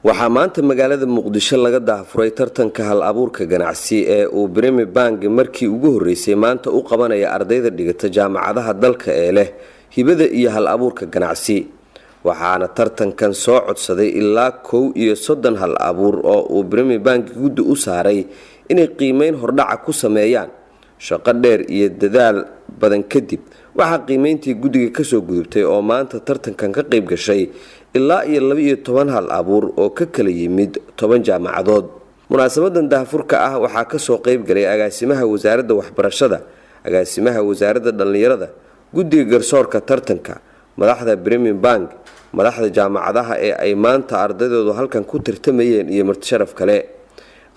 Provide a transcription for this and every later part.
waxaa maanta magaalada Muqdisho laga daafuray tartanka hal abuurka ganacsi ee uu Premier Bank markii ugu horeysay maanta u qabanaya ardayda dhigata jaamacadaha dalka ee leh hibada iyo hal abuurka ganacsi. waxaana tartankan soo codsaday ilaa 31 hal abuur oo uu Premier Bank guddi u saaray inay qiimeyn hordhaca ku sameeyaan shaqo dheer iyo dadaal badan kadib. waxaa qiimeyntii guddiga ka soo gudubtay oo maanta tartankan ka qayb gashay ilaa 12 hal abuur oo ka kala yimid 10 jaamacadood. munaasabadan daafurka ah waxaa ka soo qayb galay agaasimaha wasaaradda waxbarashada, agaasimaha wasaaradda dhalinyarada, guddiga garsoorka tartanka, madaxda Premier Bank, madaxda jaamacadaha ee ay maanta ardaydoodu halkan ku tartamayeen iyo marti sharaf kale.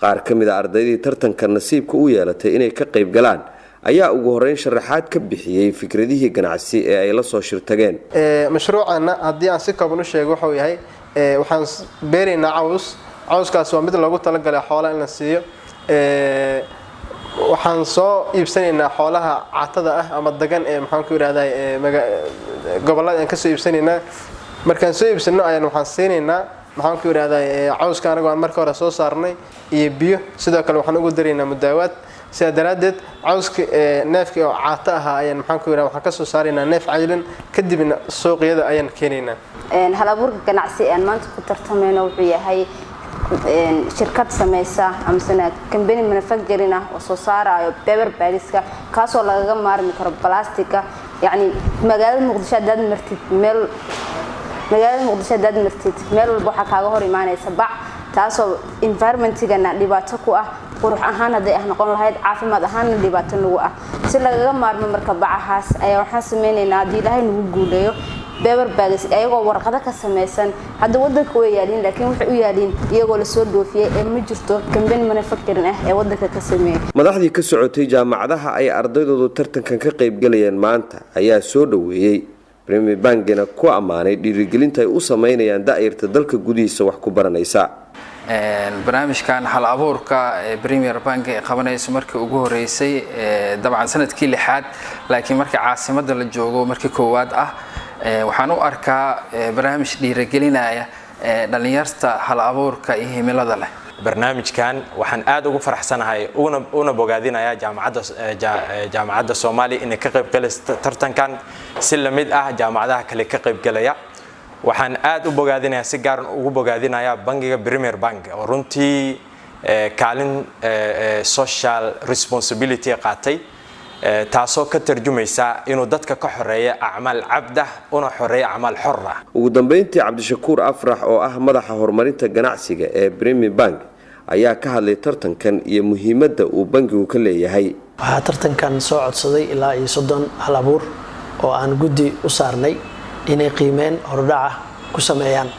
qaar ka mid ah ardaydii tartanka nasiibka u yeelatay inay ka qayb galaan ayaa ugu horeyn sharaxaad ka bixiyay fikradihii ganacsi ee ay la soo shirtageen. mashruucana haddii aan si kooban u sheego wuxuu yahay waxaan beeraynaa cawskaas waa mid loogu talagalay xoolaha in la siiyo. waxaan soo iibsanaynaa xoolaha caatada ah ama dagan ee maxaan ku yiraahdaa gobolada aan ka soo iibsanaynaa. markaan soo iibsano ayaan waxaan siinaynaa maxaan ku yiraahdaa cawska anagu aan marka hore soo saarnay iyo biyo, sidoo kale waxaan ugu daraynaa mudaawaad. sida daraadeed cawska neefka oo caata ah ayaan maxaan ku yiraahdaa waxaan ka soo saaraynaa neef caylan kadibna suuqyada ayaan keenaynaa. hal abuurka ganacsi aan maanta ku tartamayno wuxuu yahay shirkad sameysa ama company manufacturing ah oo soo saarayo paper bagska kaasoo laga maarmi karo plastica. yani magaalada Muqdisho hadaad martid meel walba waxaa kaaga hor imaanaysa bac, taasoo environmentigana dhibaato ku ah, qurux ahaan haday noqon lahayd, caafimaad ahaanna dhibaato nagu ah. si lagaga maarmo marka bacahaas ayaa waxaan sameynaynaa haddii ilaahay nagu guuleeyo paper bags ayagoo warqado ka sameysan. hadda wadanka way yaalin laakiin waxay u yaalin iyagoo la soo doofiyay ee ma jirto company manufacturing ah ee wadanka ka sameeyay. madaxdii ka socotay jaamacadaha ay ardaydoodu tartankan ka qayb galayeen maanta ayaa soo dhaweeyay Premier Bankina ku amaanay dhiirigelinta ay u sameynayaan da'irta dalka gudihiisa wax ku baranaysa. barnaamijkan hal abuurka Premier Bank ee qabanayso markii ugu horeysay dabcan sanadkii 6aad, laakiin markii caasimadda la joogo markii koowaad ah waxaan u arkaa barnaamij dhiirigelinaya dhalinyarta hal abuurka iyo himilada leh. barnaamijkan waxaan aad ugu faraxsanahay una bogaadinayaa jaamacadda Soomaaliya inay ka qayb galayso tartankan si la mid ah jaamacadaha kale ka qayb galaya. waxaan aad u bogaadinayaa si gaar ah ugu bogaadinayaa bangiga Premier Bank oo runtii kaalin social responsibility qaatay, taasoo ka tarjumaysa inuu dadka ka xoreeyo acmaal cabda una xoreeyo acmaal xor ah. ugu dambeyntii Cabdishakuur Afrax oo ah madaxa horumarinta ganacsiga ee Premier Bank ayaa ka hadlay tartankan iyo muhiimadda uu bangigu ka leeyahay. waxaa tartankan soo codsaday ilaa 30 hal abuur oo aan guddi u saarnay inay qiimeyn hordhaca ku sameeyaan.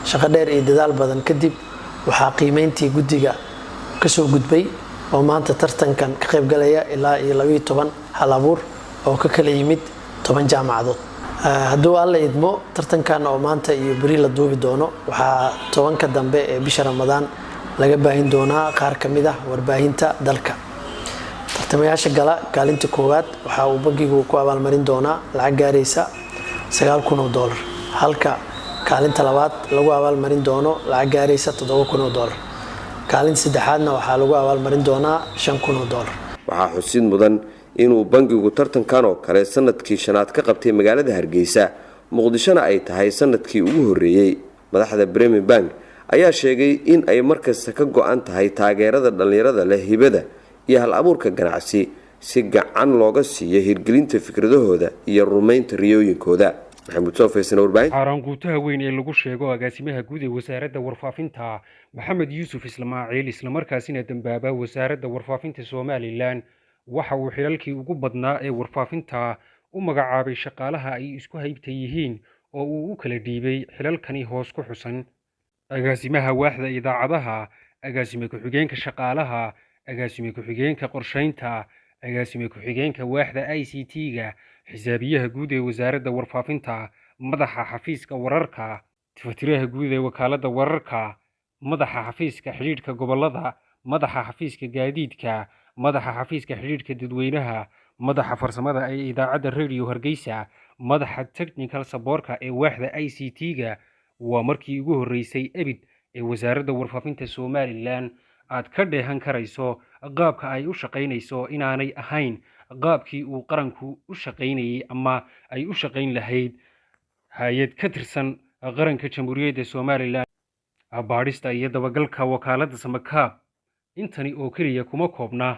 shaqo dheer iyo dadaal badan kadib waxaa qiimeyntii guddiga ka soo gudbay oo maanta tartankan ka qayb galaya ilaa 12 hal abuur oo ka kala yimid 10 jaamacadood. hadduu alla idmo tartankan oo maanta iyo bari la duubi doono waxaa 10ka dambe ee bisha Ramadaan laga baahin doonaa qaar ka mid ah warbaahinta dalka. tartamayaasha gala kaalinta koowaad waxa uu bangigu ku abaalmarin doonaa lacag gaaraysa $9,000, halka kaalinta labaad lagu abaalmarin doono lacag gaaraysa $7,000. kaalinta saddexaadna waxaa lagu abaalmarin doonaa $5,000. waxaa xusid mudan inuu bangigu tartankan oo kale sanadkii 5aad ka qabtay magaalada Hargeysa, Muqdishona ay tahay sanadkii ugu horeeyay. madaxda Premier Bank ayaa sheegay in ay markasta ka go'an tahay taageerada dhalinyarada leh hibada iyo hal abuurka ganacsi si gacan looga siiyo hirgelinta fikradahooda iyo rumaynta riyooyinkooda. maxamed soo faysan warbaahin qaranguutaha weyn ee lagu sheego agaasimaha guud ee wasaaradda warfaafinta Maxamed Yuusuf Ismaaciil isla markaasina dambaaba wasaaradda warfaafinta Soomaaliland waxa uu xilalkii ugu badnaa ee warfaafinta u magacaabay shaqaalaha ay isku haybta yihiin oo uu u kala dhiibay xilalkani hoos ku xusan: agaasimaha waaxda idaacadaha, agaasime ku-xigeenka shaqaalaha, agaasime ku-xigeenka qorsheynta, agaasime ku-xigeenka waaxda ICT-ga, xisaabiyaha guud ee wasaaradda warfaafinta, madaxa xafiiska wararka, tifatiraha guud ee wakaaladda wararka, madaxa xafiiska xiriirka gobolada, madaxa xafiiska gaadiidka, madaxa xafiiska xiriirka dadweynaha, madaxa farsamada ee idaacadda Radio Hargeysa, madaxa technical support ee waaxda ICT-ga. waa markii ugu horeysay ebid ee wasaaradda warfaafinta Somaliland aad ka dheehan karayso qaabka ay u shaqaynayso inaanay ahayn qaabkii uu qaranku u shaqaynayay ama ay u shaqayn lahayd hay'ad ka tirsan qaranka Jamhuuriyadda Somaliland. baadhista iyo dabagalka wakaaladda Samakaab intani oo kaliya kuma koobna.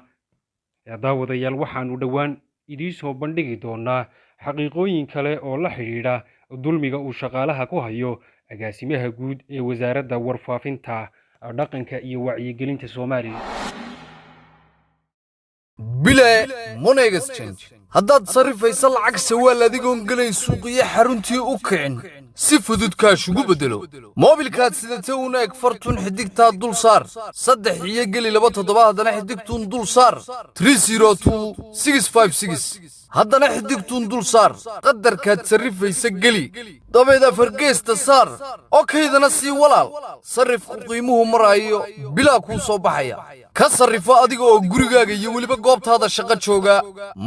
daawadayaal waxaanu dhowaan idiin soo bandhigi doonaa xaqiiqooyin kale oo la xidhiidha dulmiga uu shaqaalaha ku hayo agaasimaha guud ee wasaaradda warfaafinta dhaqanka iyo wacyigelinta Soomaaliya. bile money exchange haddaad sarrifaysa lacag sawaal adigoon gelayn suuqiyo xaruntii u kicin si fudud kaash ugu bedelo moobilkaad sidata una eg fartun xidigtaa dul saar 3 iyo geli 27 haddana xidigtuun dul saar 302656 haddana xidigtuun dul saar qadarkaad sarrifaysa geli dabeeda fargeesta saar oo kaydana sii walaal sarrifku qiimuhu marayo bilaa kuu soo baxaya ka sarrifo adiga oo gurigaaga iyo weliba goobtaada shaqo jooga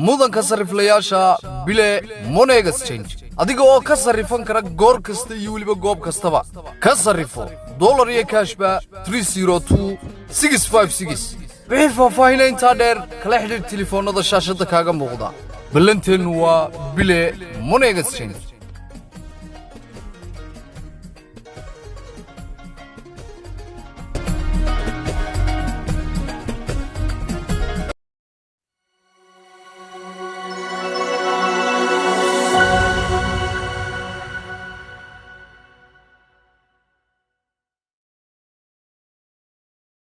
mudanka sarriflayaasha bile money exchange adiga oo ka sarrifan kara goor kasta iyo weliba goob kastaba ka sarrifo dollar iyo cashba 302656 wixii faahfaahin intaa dheer kala xidhiidh telefoonada shaashada kaaga muuqda ballanteenu waa bile money exchange.